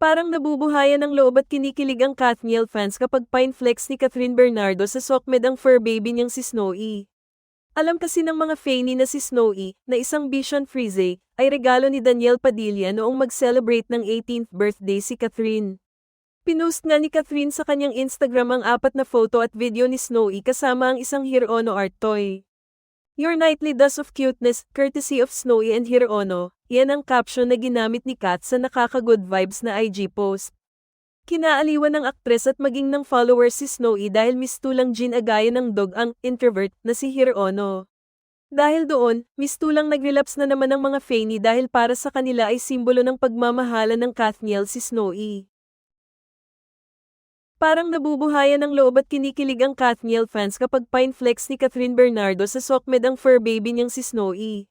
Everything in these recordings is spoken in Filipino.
Parang nabubuhayan ng loob at kinikilig ang Kathniel fans kapag pine-flex ni Catherine Bernardo sa Sokmed ang fur baby niyang si Snowy. Alam kasi ng mga Fanny na si Snowy, na isang Vision Frise, ay regalo ni Daniel Padilla noong mag-celebrate ng 18th birthday si Catherine. Pinost nga ni Catherine sa kanyang Instagram ang 4 na photo at video ni Snowy kasama ang isang Hirono art toy. Your nightly dose of cuteness, courtesy of Snowy and Hirono, yan ang caption na ginamit ni Kat sa nakaka-good vibes na IG post. Kinaaliwan ng aktres at maging ng followers si Snowy dahil mistulang ginagaya ng dog ang introvert na si Hirono. Dahil doon, mistulang nagrelapse na naman ang mga Fanny dahil para sa kanila ay simbolo ng pagmamahala ng Kathniel si Snowy. Parang nabubuhayan ng loob at kinikilig ang Kathniel fans kapag pine-flex ni Catherine Bernardo sa Sokmed ang fur baby niyang si Snowy.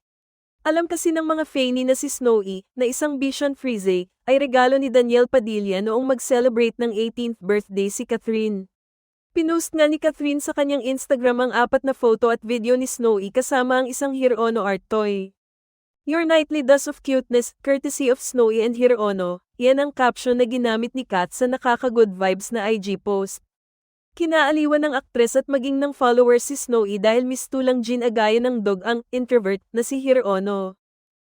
Alam kasi ng mga Fanny na si Snowy, na isang Vision Frise, ay regalo ni Daniel Padilla noong mag-celebrate ng 18th birthday si Catherine. Pinost nga ni Catherine sa kanyang Instagram ang 4 na photo at video ni Snowy kasama ang isang Hirono art toy. Your nightly dose of cuteness, courtesy of Snowy and Hirono, yan ang caption na ginamit ni Kat sa nakaka-good vibes na IG post. Kinaaliwan ng aktres at maging ng followers si Snowy dahil mistulang ginagaya ng dog ang introvert na si Hirono.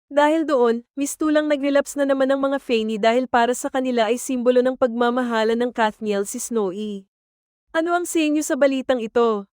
Dahil doon, mistulang nagrelapse na naman ang mga Fanny dahil para sa kanila ay simbolo ng pagmamahala ng Kathniel si Snowy. Ano ang sa inyo sa balitang ito?